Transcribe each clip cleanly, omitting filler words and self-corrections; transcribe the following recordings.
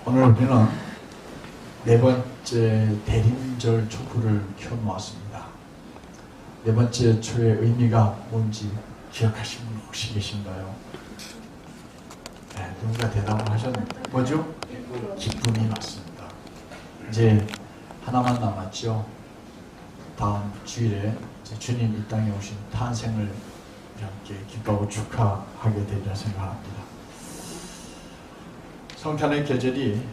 오늘 우리는 네 번째 대림절 촛불을 켜놓았습니다. 네 번째 초의 의미가 뭔지 기억하시는 분 혹시 계신가요? 네, 누군가 대답을 하셨는데 뭐죠? 기쁨이 맞습니다. 이제 하나만 남았죠. 다음 주일에 주님 이 땅에 오신 탄생을 함께 기뻐하고 축하하게 되리라 생각합니다. 성탄의 계절이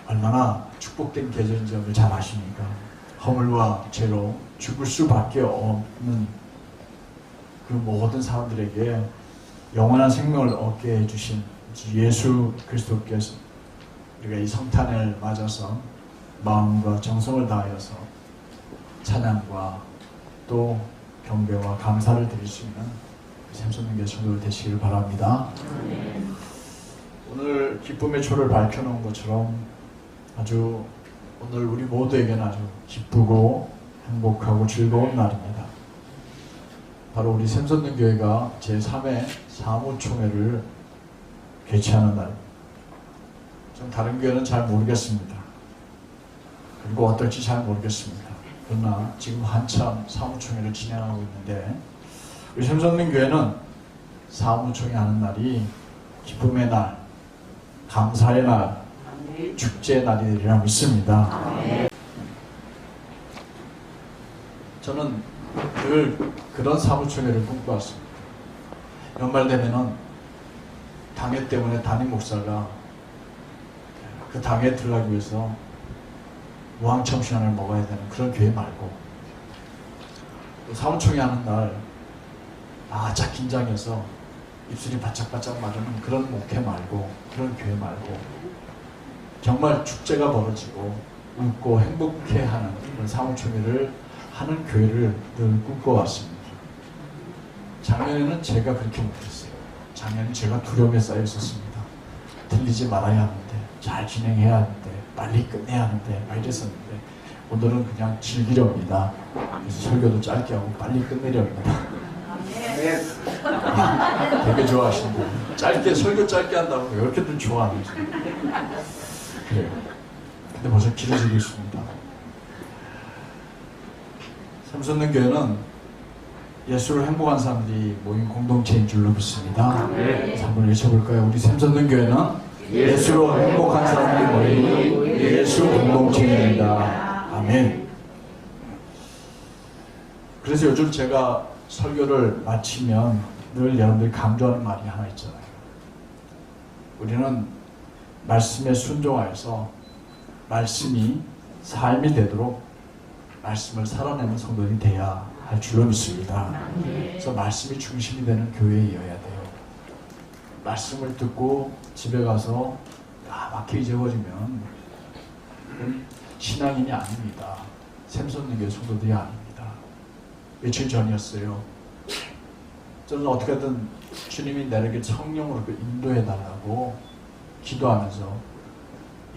얼마나 축복된 계절인지 여러분 잘 아십니까? 허물과 죄로 죽을 수밖에 없는 그 모든 사람들에게 영원한 생명을 얻게 해주신 예수 그리스도께서 우리가 이 성탄을 맞아서 마음과 정성을 다하여서 찬양과 또 경배와 감사를 드릴 수 있는 샘솟는 성도 되시길 바랍니다. 오늘 기쁨의 초를 밝혀놓은 것처럼 아주 오늘 우리 모두에게는 아주 기쁘고 행복하고 즐거운 날입니다. 바로 우리 샘솟는 교회가 제3회 사무총회를 개최하는 날입니다. 좀 다른 교회는 잘 모르겠습니다. 그리고 어떨지 잘 모르겠습니다. 그러나 지금 한참 사무총회를 진행하고 있는데 우리 샘솟는 교회는 사무총회 하는 날이 기쁨의 날, 감사의 날, 축제의 날이라 믿습니다. 저는 늘 그런 사무총회를 꿈꿔왔습니다. 연말 되면은 당회 때문에 담임 목사가 그 당회에 들어가기 위해서 무항청신환을 먹어야 되는 그런 교회 말고 또 사무총회 하는 날 바짝 긴장해서 입술이 바짝바짝 마르는 그런 목회 말고 그런 교회 말고 정말 축제가 벌어지고 웃고 행복해하는 그런 사무총회를 하는 교회를 늘 꿈꿔왔습니다. 작년에는 제가 그렇게 못했어요. 작년에 제가 두려움에 쌓여 있었습니다. 틀리지 말아야 하는데 잘 진행해야 하는데 빨리 끝내야 하는데 막 이랬었는데 오늘은 그냥 즐기렵니다. 그래서 설교도 짧게 하고 빨리 끝내렵니다. 되게 좋아하시는데 짧게 설교 짧게 한다고 이렇게들 좋아하는지 그래요. 근데 벌써 길어지고 있습니다. 샘솟는 교회는 예수를 행복한 사람들이 모인 공동체인 줄로 믿습니다. 한번 외쳐볼까요? 우리 샘솟는 교회는 예수로 행복한 사람들이 모인 예수 공동체입니다. 아멘. 그래서 요즘 제가 설교를 마치면 늘 여러분들이 강조하는 말이 하나 있잖아요. 우리는 말씀에 순종하여서 말씀이 삶이 되도록 말씀을 살아내는 성도들이 돼야 할 줄로 믿습니다. 그래서 말씀이 중심이 되는 교회이어야 돼요. 말씀을 듣고 집에 가서 막혀 잊어버리면 신앙인이 아닙니다. 샘솟는 교회 성도들이 아닙니다. 며칠 전이었어요. 저는 어떻게든 주님이 나에게 성령으로 인도해달라고 기도하면서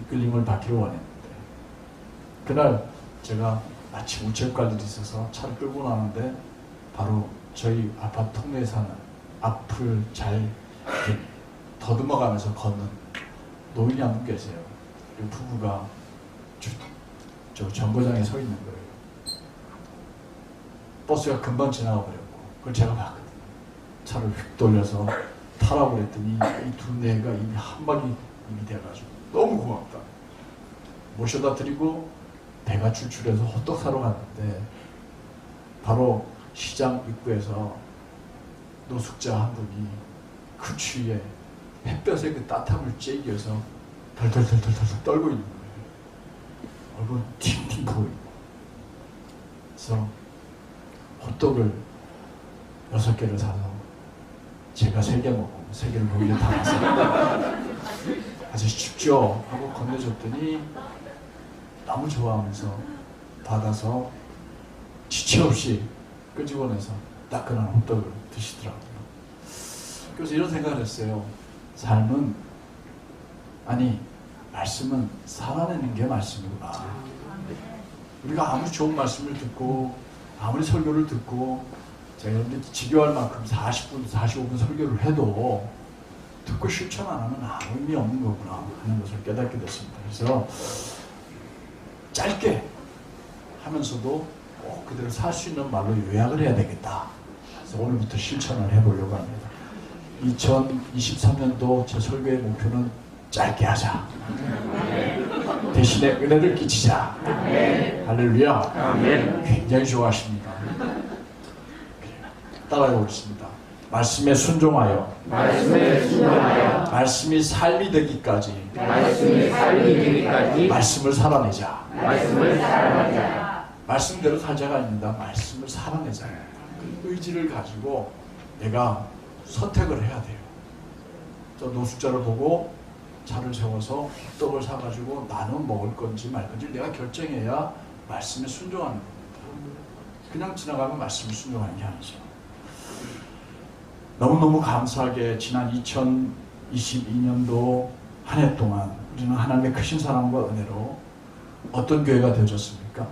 이끌림을 받기를 원했는데 그날 제가 마침 우체국 갈 일이 있어서 차를 끌고 나오는데 바로 저희 아파트 통내에 사는 앞을 잘 이렇게 더듬어가면서 걷는 노인이 한 분 계세요. 그리고 부부가 저 정거장에 서 있는 거예요. 버스가 금방 지나가 버렸고 그걸 제가 봤거든요. 차를 휙 돌려서 타라고 그랬더니 이 두 내가 이미 한 바퀴 이미 돼가지고 너무 고맙다. 모셔다 드리고 배가 출출해서 호떡 사러 갔는데 바로 시장 입구에서 노숙자 한 분이 그 추위에 햇볕에 그 따뜻함을 쬐기어서 덜덜덜덜 떨고 있는 거예요. 얼굴 팅팅 부어 있고. 그래서 호떡을 6개를 사서 제가 3개 먹고 3개를 거기에 담아서 아저씨 춥죠? 하고 건네줬더니 너무 좋아하면서 받아서 지체 없이 끄집어내서 따끈한 호떡을 드시더라고요. 그래서 이런 생각을 했어요. 삶은 아니 말씀은 살아내는 게 말씀이구나. 우리가 아무리 좋은 말씀을 듣고 아무리 설교를 듣고 제가 여러분들 지겨울 만큼 40분, 45분 설교를 해도 듣고 실천 안 하면 아무 의미 없는 거구나 하는 것을 깨닫게 됐습니다. 그래서 짧게 하면서도 꼭 그대로 살 수 있는 말로 요약을 해야 되겠다. 그래서 오늘부터 실천을 해보려고 합니다. 2023년도 제 설교의 목표는 짧게 하자. 대신에 은혜를 끼치자. 할렐루야. 굉장히 좋아하십니다. 따라해 보겠습니다. 말씀에 순종하여 말씀이 삶이 되기까지 말씀을 살아내자. 말씀대로 살자가 아닙니다. 말씀을 살아내자. 그 의지를 가지고 내가 선택을 해야 돼요. 저 노숙자를 보고 차를 세워서 떡을 사가지고 나는 먹을 건지 말 건지 내가 결정해야 말씀에 순종하는 겁니다. 그냥 지나가면 말씀에 순종하는 게 아니죠. 너무너무 감사하게 지난 2022년도 한 해 동안 우리는 하나님의 크신 사랑과 은혜로 어떤 교회가 되어졌습니까?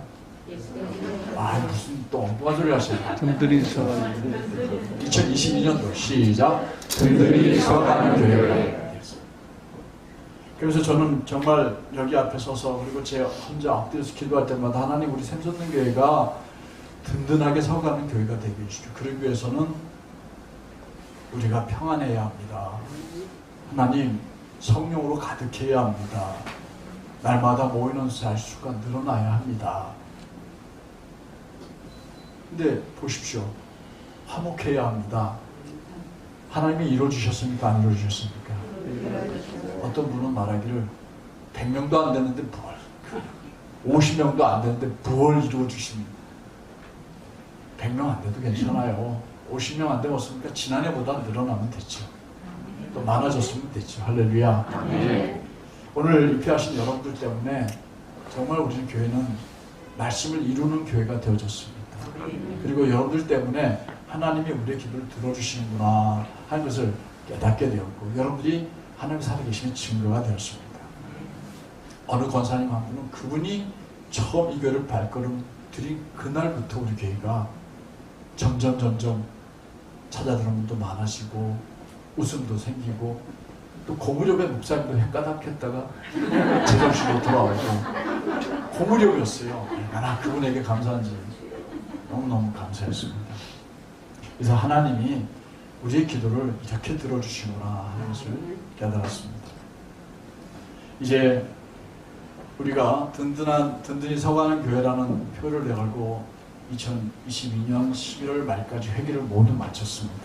무슨 또 엉뚱한 소리 하시네. 든든히 서가는 2022년도 시작. 든든히 서가는 교회가 되었습니다. 그래서 저는 정말 여기 앞에 서서 그리고 제 혼자 엎드려서 기도할 때마다 하나님 우리 샘솟는 교회가 든든하게 서가는 교회가 되게 해주시죠. 그러기 위해서는 우리가 평안해야 합니다. 하나님 성령으로 가득해야 합니다. 날마다 모이는 자수가 늘어나야 합니다. 근데 보십시오. 화목해야 합니다. 하나님이 이루어주셨습니까? 안 이루어주셨습니까? 어떤 분은 말하기를 100명도 안 되는데 뭘 50명도 안 되는데 뭘 이루어주십니까? 100명 안 돼도 괜찮아요. 50명 안 되었으니까 지난해보다 늘어나면 됐죠. 또 많아졌으면 됐죠. 할렐루야. 네. 오늘 입회하신 여러분들 때문에 정말 우리 교회는 말씀을 이루는 교회가 되어졌습니다. 그리고 여러분들 때문에 하나님이 우리의 기도를 들어주시는구나 하는 것을 깨닫게 되었고 여러분들이 하나님 살아계시는 증거가 되었습니다. 어느 권사님 한 분은 그분이 처음 이 교회를 발걸음 들인 그날부터 우리 교회가 점점 찾아들은 분도 많아지고 웃음도 생기고 또 고무렵의 목사님도 헷가닥했다가 제정신으로 돌아오고 고무렵이었어요. 얼마나 그분에게 감사한지 너무너무 감사했습니다. 그래서 하나님이 우리의 기도를 이렇게 들어주시구나 하는 것을 깨달았습니다. 이제 우리가 든든히 서가는 교회라는 표를 내걸고 2022년 11월 말까지 회기를 모두 마쳤습니다.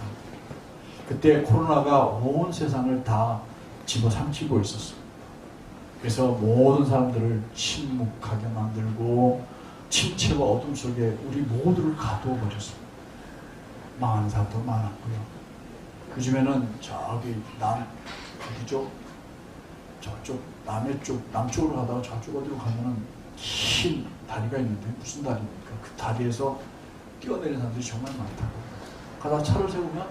그때 코로나가 온 세상을 다 집어삼키고 있었습니다. 그래서 모든 사람들을 침묵하게 만들고 침체와 어둠 속에 우리 모두를 가두어 버렸습니다. 망한 사람도 많았고요. 그 중에는 저기 어디죠? 저쪽 남쪽으로 가다가 저쪽 어디로 가면은 긴 다리가 있는데 무슨 다리입니까? 그 다리에서 뛰어내리는 사람들이 정말 많다고. 가다가 차를 세우면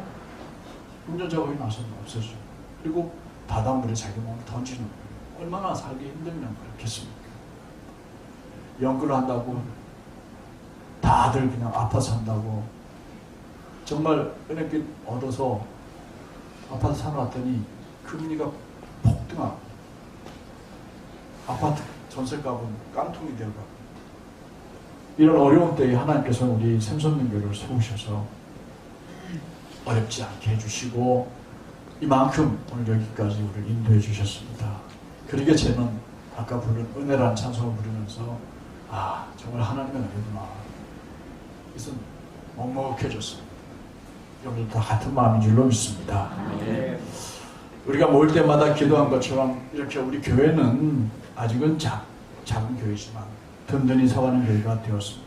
운전자가 거기 나서 없어져. 그리고 바닷물에 자기 몸을 던지는 거예요. 얼마나 살기 힘들면 그렇겠습니까? 연구를 한다고 다들 그냥 아파트 산다고 정말 은혜길 얻어서 아파트 사러 왔더니 금리가 폭등하고 아파트 전세값은 깡통이 되어가고 이런 어려운 때에 하나님께서 우리 샘솟는 교회를 세우셔서 어렵지 않게 해주시고 이만큼 오늘 여기까지 우리를 인도해 주셨습니다. 그러게 저는 아까 부른 은혜라는 찬송을 부르면서 정말 하나님의 은혜구나. 그래서 먹먹해졌습니다. 여러분들 다 같은 마음인 줄로 믿습니다. 우리가 모일 때마다 기도한 것처럼 이렇게 우리 교회는 아직은 작은 교회지만 든든히 서가는 교회가 되었습니다.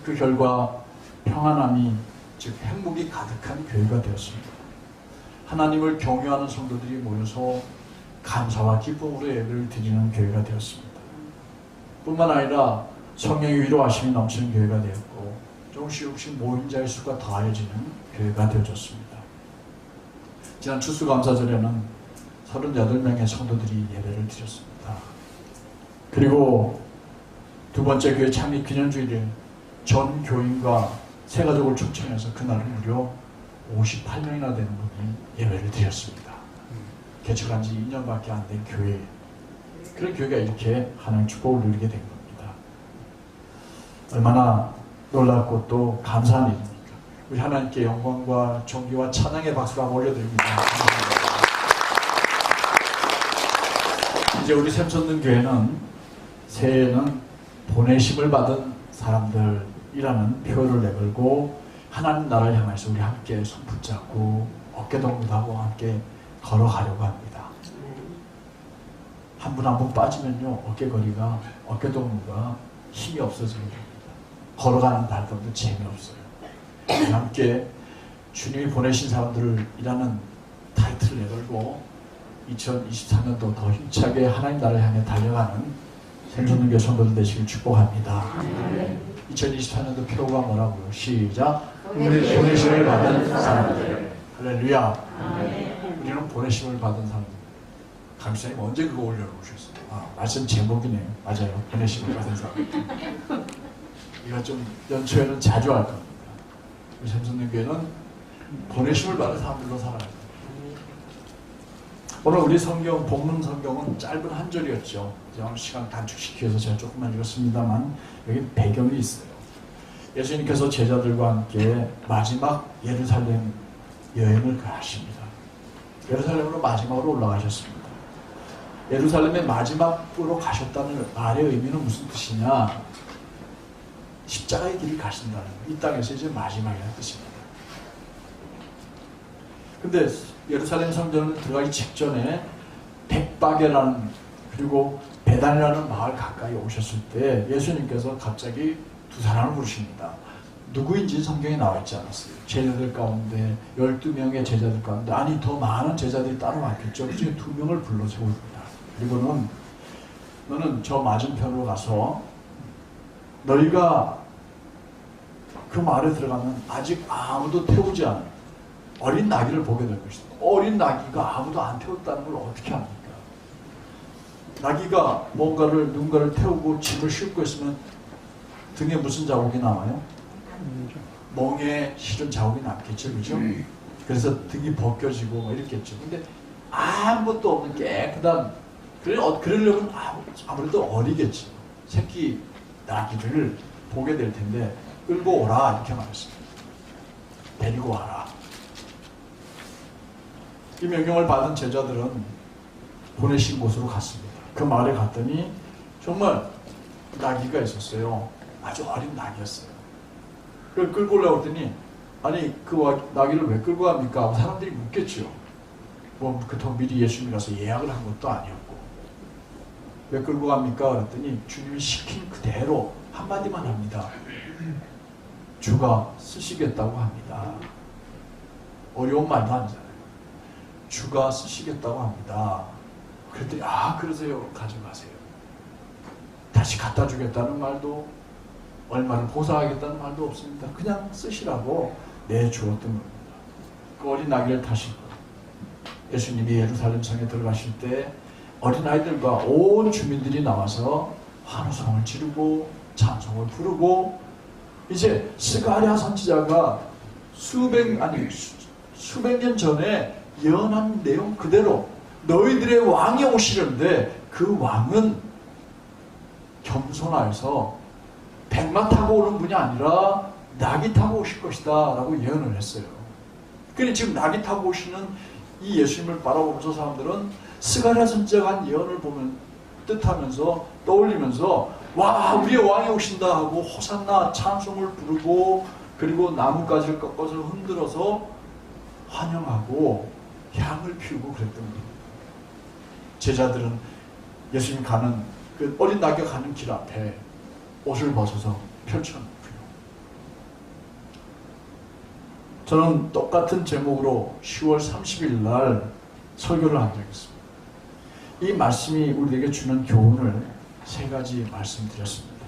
그 결과 평안함이 즉 행복이 가득한 교회가 되었습니다. 하나님을 경외하는 성도들이 모여서 감사와 기쁨으로 예배를 드리는 교회가 되었습니다. 뿐만 아니라 성령의 위로하심이 넘치는 교회가 되었고 조금씩 모임자의 수가 더해지는 교회가 되어졌습니다. 지난 추수감사절에는 38명의 성도들이 예배를 드렸습니다. 그리고 두 번째 교회 창립 기념주일에 전 교인과 새 가족을 초청해서 그날은 무려 58명이나 되는 분이 예배를 드렸습니다. 개척한 지 2년밖에 안 된 교회, 그런 교회가 이렇게 하나님의 축복을 누리게 된 겁니다. 얼마나 놀랍고 또 감사한 일입니까? 우리 하나님께 영광과 존귀와 찬양의 박수를 한번 올려드립니다. 이제 우리 샘솟는 교회는 새해에는 보내심을 받은 사람들이라는 표를 내걸고 하나님 나라를 향해서 우리 함께 손 붙잡고 어깨동무도 하고 함께 걸어가려고 합니다. 한 분 한 분 빠지면요, 어깨동무가 힘이 없어지게 됩니다. 걸어가는 달동도 재미없어요. 함께 주님이 보내신 사람들이라는 타이틀을 내걸고 2023년도 더 힘차게 하나님 나라를 향해 달려가는 샘솟는 교회 성도들 되시길 축복합니다. 2024년도 표가 뭐라고요? 시작! 보내심을 받은 사람들. 할렐루야. 우리는 보내심을 받은 사람들. 강사님 언제 그거 올려놓으셨어요? 말씀 제목이네요. 맞아요. 보내심을 받은 사람들. 이거 좀 연초에는 자주 할 겁니다. 우리 샘솟는 교회는 보내심을 받은 사람들로 살아가요. 오늘 우리 성경, 본문 성경은 짧은 한 절이었죠. 오늘 시간 단축시키기 위해서 제가 조금만 읽었습니다만 여기 배경이 있어요. 예수님께서 제자들과 함께 마지막 예루살렘 여행을 하십니다. 예루살렘으로 마지막으로 올라가셨습니다. 예루살렘의 마지막으로 가셨다는 말의 의미는 무슨 뜻이냐? 십자가의 길을 가신다는 거예요. 이 땅에서 이제 마지막이라는 뜻입니다. 근데 예루살렘 성전을 들어가기 직전에 벳바게라는 그리고 베단이라는 마을 가까이 오셨을 때 예수님께서 갑자기 두 사람을 부르십니다. 누구인지 성경에 나와 있지 않았어요. 제자들 가운데 12명의 제자들 가운데 아니 더 많은 제자들이 따라왔겠죠. 그 중에 2명을 불러 세웁니다. 그리고는 너는 저 맞은편으로 가서 너희가 그 마을에 들어가면 아직 아무도 태우지 않은 어린 나귀를 보게 될 것이다. 어린 나귀가 아무도 안 태웠다는 걸 어떻게 합니까? 나귀가 누군가를 태우고 짐을 싣고 있으면 등에 무슨 자국이 남아요? 멍에 실은 자국이 남겠죠, 그죠? 그래서 등이 벗겨지고 뭐 이랬겠죠. 근데 아무것도 없는 깨끗한, 그러려면 아무래도 어리겠죠. 새끼 나귀를 보게 될 텐데 끌고 오라 이렇게 말했습니다. 데리고 와라. 이 명령을 받은 제자들은 보내신 곳으로 갔습니다. 그 마을에 갔더니 정말 나귀가 있었어요. 아주 어린 나귀였어요. 그걸 끌고 오려고 했더니 아니 그 나귀를 왜 끌고 갑니까? 하고 사람들이 묻겠죠. 뭐 그렇다고 미리 예수님이 가서 예약을 한 것도 아니었고 왜 끌고 갑니까? 그랬더니 주님이 시킨 그대로 한마디만 합니다. 주가 쓰시겠다고 합니다. 어려운 말도 아니잖아요. 주가 쓰시겠다고 합니다. 그랬더니 그러세요. 가져가세요. 다시 갖다 주겠다는 말도 얼마를 보상하겠다는 말도 없습니다. 그냥 쓰시라고 내주었던 겁니다. 그 어린 나귀를 타시고 예수님이 예루살렘 성에 들어가실 때 어린아이들과 온 주민들이 나와서 환호성을 지르고 찬송을 부르고 이제 스가랴 선지자가 수백 년 전에 예언한 내용 그대로 너희들의 왕이 오시려는데 그 왕은 겸손하여서 백마 타고 오는 분이 아니라 나귀 타고 오실 것이다 라고 예언을 했어요. 그런데 지금 나귀 타고 오시는 이 예수님을 바라보면서 사람들은 스가랴 선지자가 한 예언을 보면 뜻하면서 떠올리면서 와 우리의 왕이 오신다 하고 호산나 찬송을 부르고 그리고 나뭇가지를 꺾어서 흔들어서 환영하고 향을 피우고 그랬던 겁니다. 제자들은 예수님 가는 그 어린 나귀가 가는 길 앞에 옷을 벗어서 펼쳐놓고요. 저는 똑같은 제목으로 10월 30일 날 설교를 한 적이 있습니다. 이 말씀이 우리에게 주는 교훈을 3가지 말씀드렸습니다.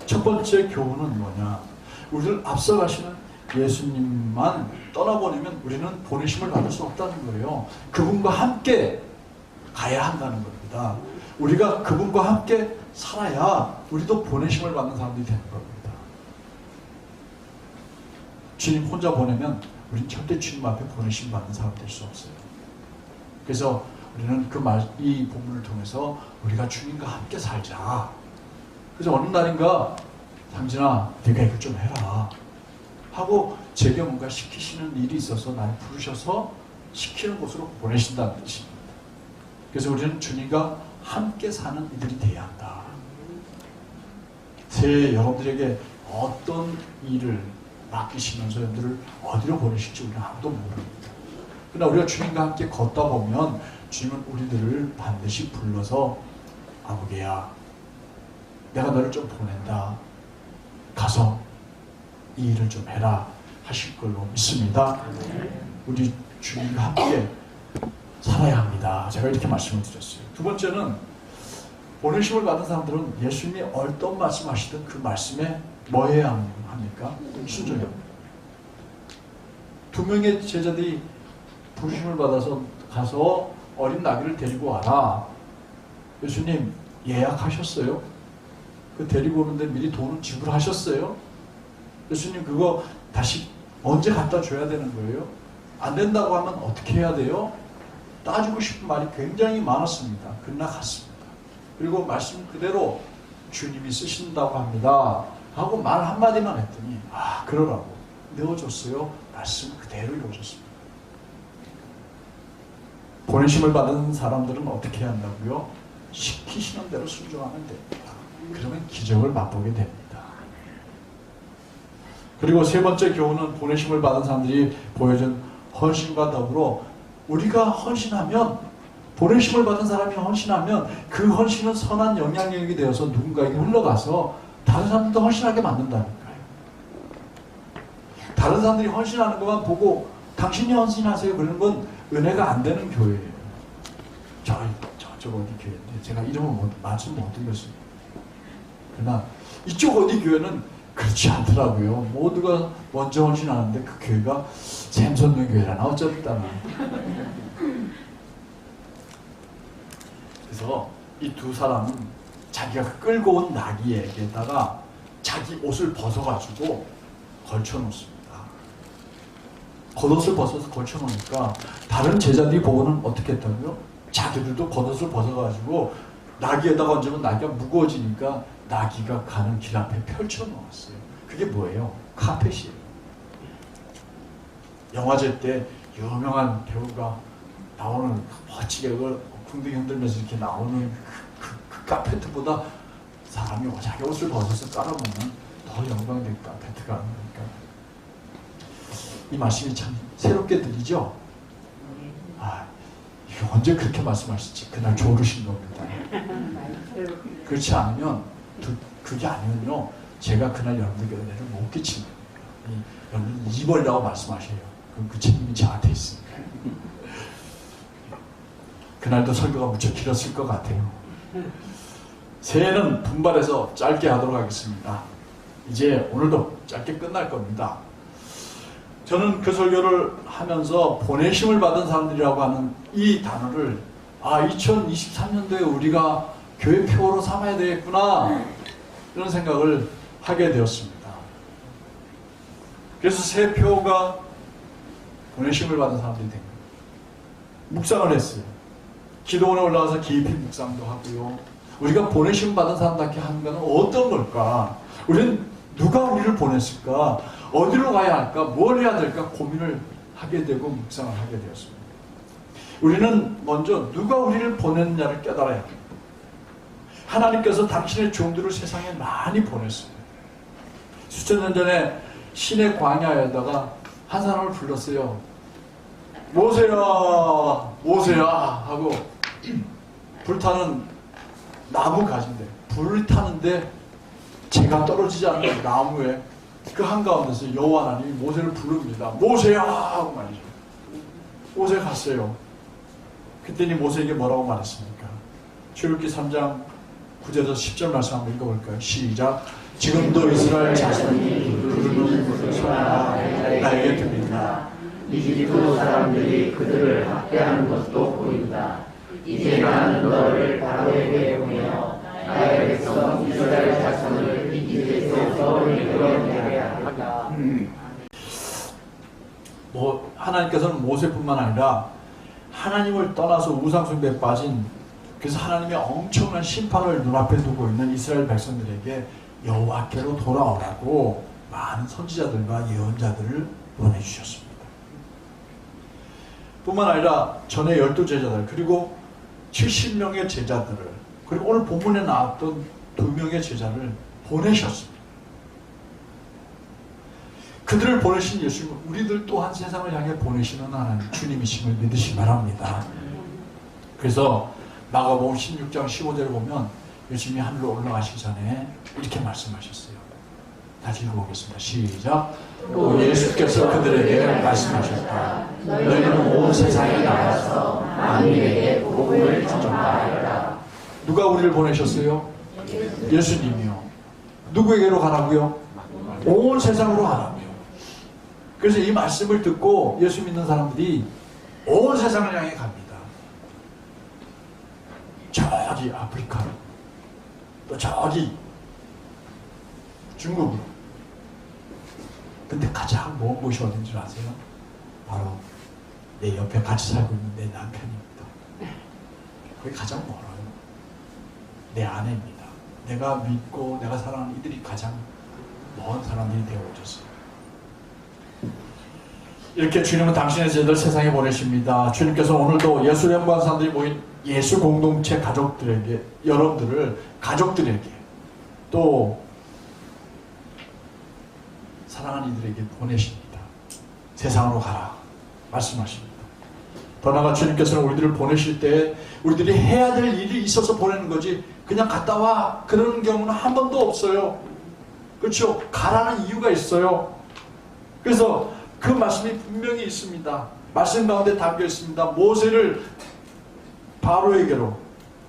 첫 번째 교훈은 뭐냐? 우리를 앞서가시는 예수님만 떠나보내면 우리는 보내심을 받을 수 없다는 거예요. 그분과 함께 가야 한다는 겁니다. 우리가 그분과 함께 살아야 우리도 보내심을 받는 사람들이 되는 겁니다. 주님 혼자 보내면 우린 절대 주님 앞에 보내심 받는 사람 될 수 없어요. 그래서 우리는 이 본문을 통해서 우리가 주님과 함께 살자. 그래서 어느 날인가 상진아 네가 이걸 좀 해라 하고 제게 뭔가 시키시는 일이 있어서 나를 부르셔서 시키는 곳으로 보내신다는 뜻입니다. 그래서 우리는 주님과 함께 사는 이들이 되어야 한다. 새해 여러분들에게 어떤 일을 맡기시면서 여러분들을 어디로 보내실지 우리는 아무도 모릅니다. 그러나 우리가 주님과 함께 걷다 보면 주님은 우리들을 반드시 불러서 아무개야 내가 너를 좀 보낸다. 가서 이 일을 좀 해라 하실 걸로 믿습니다. 우리 주님과 함께 살아야 합니다. 제가 이렇게 말씀을 드렸어요. 두 번째는 보내심을 받은 사람들은 예수님이 어떤 말씀하시든 그 말씀에 뭐 해야 합니까? 순종해야 합니다. 두 명의 제자들이 부르심을 받아서 가서 어린 나귀를 데리고 와라. 예수님 예약하셨어요? 그 데리고 오는데 미리 돈을 지불하셨어요? 예수님 그거 다시 언제 갖다 줘야 되는 거예요? 안 된다고 하면 어떻게 해야 돼요? 따지고 싶은 말이 굉장히 많았습니다. 그러나 갔습니다. 그리고 말씀 그대로 주님이 쓰신다고 합니다 하고 말 한마디만 했더니 아 그러라고 내어줬어요. 말씀 그대로 이루어졌습니다. 보내심을 받은 사람들은 어떻게 해야 한다고요? 시키시는 대로 순종하면 됩니다. 그러면 기적을 맛보게 됩니다. 그리고 세 번째 교훈은 보내심을 받은 사람들이 보여준 헌신과 더불어 우리가 헌신하면 보내심을 받은 사람이 헌신하면 그 헌신은 선한 영향력이 되어서 누군가에게 흘러가서 다른 사람들도 헌신하게 만든다니까요. 다른 사람들이 헌신하는 것만 보고 당신이 헌신하세요 그러는 건 은혜가 안 되는 교회예요. 저쪽 어디 교회인데 제가 이름을 말씀 못 드렸습니다. 그러나 이쪽 어디 교회는 그렇지 않더라고요. 모두가 먼저 헌신하는데 그 교회가 샘선동 교회라나 어쩌다나. 그래서 이 두 사람은 자기가 끌고 온 나귀에게다가 자기 옷을 벗어가지고 걸쳐놓습니다. 겉옷을 벗어서 걸쳐놓으니까 다른 제자들이 보고는 어떻게 했다고요? 자기들도 겉옷을 벗어가지고 나귀에다가 얹으면 나귀가 무거워지니까 나귀가 가는 길 앞에 펼쳐놓았어요. 그게 뭐예요? 카펫이에요. 영화제 때 유명한 배우가 나오는 멋지게 그걸 궁둥이 흔들면서 이렇게 나오는 그 카페트보다 사람이 자기 옷을 벗어서 깔아보면 더 영광된 카페트가 아닙니까? 이 말씀이 참 새롭게 들리죠? 아, 이거 언제 그렇게 말씀하실지 그날 조르신 겁니다. 그렇지 않으면 그게 아니면요 제가 그날 여러분들께 은혜를 못 끼치는 겁니다. 여러분 입으려고 말씀하셔요. 그럼 그 책임이 저한테 있습니다. 그날도 설교가 무척 길었을 것 같아요. 새해는 분발해서 짧게 하도록 하겠습니다. 이제 오늘도 짧게 끝날 겁니다. 저는 그 설교를 하면서 보내심을 받은 사람들이라고 하는 이 단어를 2023년도에 우리가 교회 표어로 삼아야 되겠구나 이런 생각을 하게 되었습니다. 그래서 새 표어가 보내심을 받은 사람들이 된 거예요. 묵상을 했어요. 기도원에 올라가서 깊이 묵상도 하고요. 우리가 보내심 받은 사람답게 하는 것은 어떤 걸까? 우리는 누가 우리를 보냈을까? 어디로 가야 할까? 뭘 해야 될까? 고민을 하게 되고 묵상을 하게 되었습니다. 우리는 먼저 누가 우리를 보냈느냐를 깨달아야 합니다. 하나님께서 당신의 종들을 세상에 많이 보냈습니다. 수천 년 전에 신의 광야에다가 한 사람을 불렀어요. 모세야, 모세야 하고 불타는 나무 가지인데 불을 타는데 재가 떨어지지 않는 나무에 그 한가운데서 여호와 하나님이 모세를 부릅니다. 모세야 하고 말이죠. 모세 갔어요. 그때니 모세에게 뭐라고 말했습니까? 출애굽기 3장 9절에서 10절 말씀 한번 읽어볼까요? 시작. 지금도 이스라엘 자손이 부르는 소리가 나에게 들린다. 이집트 사람들이 그들을 학대하는 것도 보인다. 이제 나는 너를 바로에게 보내어 나의 백성 이스라엘 자손을 이집트에서 이끌어내게 하겠다. 하나님께서는 모세뿐만 아니라 하나님을 떠나서 우상숭배에 빠진, 그래서 하나님의 엄청난 심판을 눈앞에 두고 있는 이스라엘 백성들에게 여호와께로 돌아오라고 많은 선지자들과 예언자들을 보내주셨습니다. 뿐만 아니라 전에 12제자들, 그리고 70명의 제자들을, 그리고 오늘 본문에 나왔던 2명의 제자를 보내셨습니다. 그들을 보내신 예수님은 우리들 또한 세상을 향해 보내시는 하나님 주님이심을 믿으시기 바랍니다. 그래서 마가복음 16장 15절을 보면 예수님이 하늘로 올라가시기 전에 이렇게 말씀하셨어요. 다시 읽어보겠습니다. 시작. 또 예수께서 그들에게 말씀하셨다. 너희는 온 세상에 나가서 만민에게 복음을 전파하여라. 누가 우리를 보내셨어요? 예수님이요. 누구에게로 가라고요? 온 세상으로 가라고요. 그래서 이 말씀을 듣고 예수 믿는 사람들이 온 세상을 향해 갑니다. 저기 아프리카로, 또 저기 중국으로. 근데 가장 먼 곳이 어딘 줄 아세요? 바로 내 옆에 같이 살고 있는 내 남편입니다. 거기 가장 멀어요. 내 아내입니다. 내가 믿고 내가 사랑하는 이들이 가장 먼 사람들이 되어오셨어요. 이렇게 주님은 당신의 제자들 세상에 보내십니다. 주님께서 오늘도 예수 연구한 사람들이 모인 예수 공동체 가족들에게, 여러분들을 가족들에게, 또 사랑하는 이들에게 보내십니다. 세상으로 가라 말씀하십니다. 더 나아가 주님께서는 우리들을 보내실 때 우리들이 해야 될 일이 있어서 보내는 거지 그냥 갔다 와 그러는 경우는 한 번도 없어요. 그렇죠? 가라는 이유가 있어요. 그래서 그 말씀이 분명히 있습니다. 말씀 가운데 담겨 있습니다. 모세를 바로에게로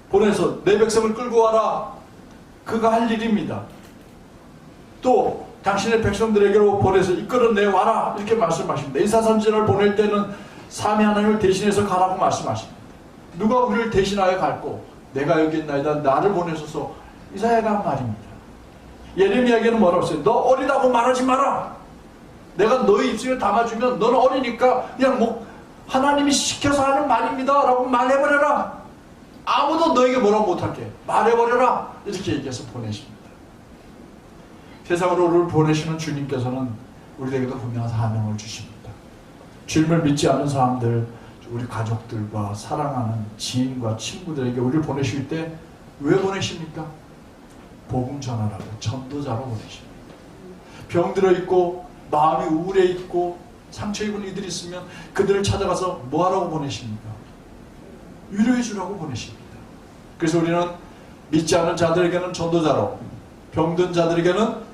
보내서 내 백성을 끌고 와라. 그가 할 일입니다. 또 당신의 백성들에게로 보내서 이끌어내 와라 이렇게 말씀하십니다. 이사선지자를 보낼 때는 삼위 하나님을 대신해서 가라고 말씀하십니다. 누가 우리를 대신하여 갈고 내가 여기 있나이다 나를 보내소서 이사야가 한 말입니다. 예레미야에게는 뭐라고 했어요? 너 어리다고 말하지 마라. 내가 너희 입술에 담아주면 너는 어리니까 그냥 뭐 하나님이 시켜서 하는 말입니다 라고 말해버려라. 아무도 너에게 뭐라고 못할게 말해버려라 이렇게 얘기해서 보내십니다. 세상으로 우리를 보내시는 주님께서는 우리에게도 분명한 사명을 주십니다. 주님을 믿지 않는 사람들, 우리 가족들과 사랑하는 지인과 친구들에게 우리를 보내실 때 왜 보내십니까? 복음 전하라고 전도자로 보내십니다. 병들어 있고 마음이 우울해 있고 상처 입은 이들이 있으면 그들을 찾아가서 뭐하라고 보내십니까? 위로해 주라고 보내십니다. 그래서 우리는 믿지 않는 자들에게는 전도자로, 병든 자들에게는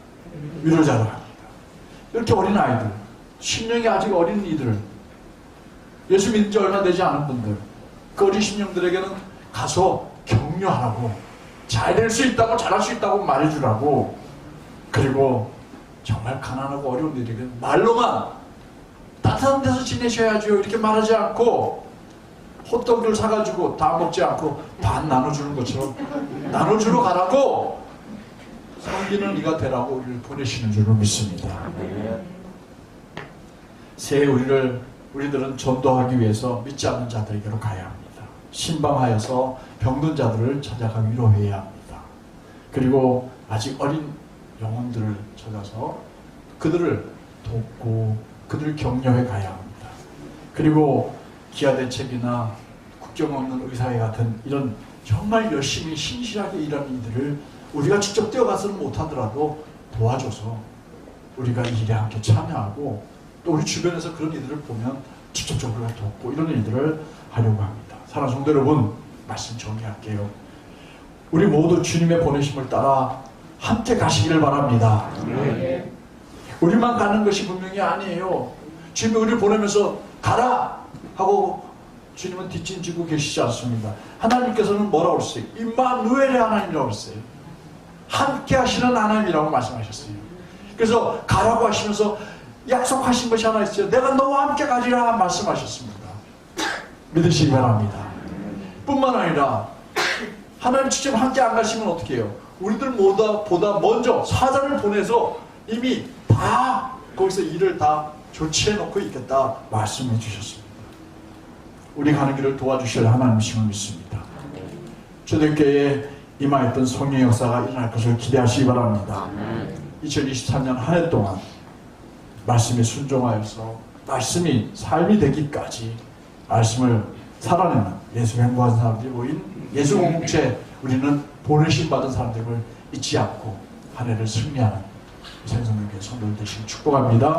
위로자로 합니다. 이렇게 어린 아이들, 심령이 아직 어린 이들, 예수 믿은 지 얼마 되지 않은 분들, 그 어린 심령들에게는 가서 격려하라고, 잘 될 수 있다고, 잘할 수 있다고 말해주라고, 그리고 정말 가난하고 어려운 이들에게 말로만 따뜻한 데서 지내셔야죠 이렇게 말하지 않고 호떡을 사가지고 다 먹지 않고 반 나눠주는 것처럼 나눠주러 가라고 섬기는 이가 되라고 우리를 보내시는 줄로 믿습니다. 새해 우리들은 전도하기 위해서 믿지 않는 자들에게로 가야 합니다. 신방하여서 병든 자들을 찾아가 위로해야 합니다. 그리고 아직 어린 영혼들을 찾아서 그들을 돕고 그들을 격려해 가야 합니다. 그리고 기아대책이나 국경 없는 의사회 같은 이런 정말 열심히 신실하게 일하는 이들을 우리가 직접 뛰어가서는 못하더라도 도와줘서 우리가 이 일에 함께 참여하고 또 우리 주변에서 그런 이들을 보면 직접적으로 돕고 이런 일들을 하려고 합니다. 사랑하는 성도 여러분, 말씀 정리할게요. 우리 모두 주님의 보내심을 따라 함께 가시기를 바랍니다. 우리만 가는 것이 분명히 아니에요. 주님이 우리를 보내면서 가라 하고 주님은 뒷짐지고 계시지 않습니다. 하나님께서는 뭐라고 했어요? 임마누엘의 하나님이라고 했어요. 함께 하시는 하나님이라고 말씀하셨어요. 그래서 가라고 하시면서 약속하신 것이 하나 있어요. 내가 너와 함께 가리라 말씀하셨습니다. 믿으시기 바랍니다. 뿐만 아니라 하나님 직접 함께 안 가시면 어떻게 해요? 우리들 보다 먼저 사자를 보내서 이미 다 거기서 일을 다 조치해 놓고 있겠다 말씀해 주셨습니다. 우리 가는 길을 도와주실 하나님이심을 믿습니다. 초대교회에 임하였던 성령 역사가 일어날 것을 기대하시기 바랍니다. 2023년 한 해 동안 말씀에 순종하여서 말씀이 삶이 되기까지 말씀을 살아내는 예수 행복한 사람들이 모인 예수 공동체, 우리는 보내심 받은 사람들을 잊지 않고 한 해를 승리하는 생성교회 성도들 되시길 축복합니다.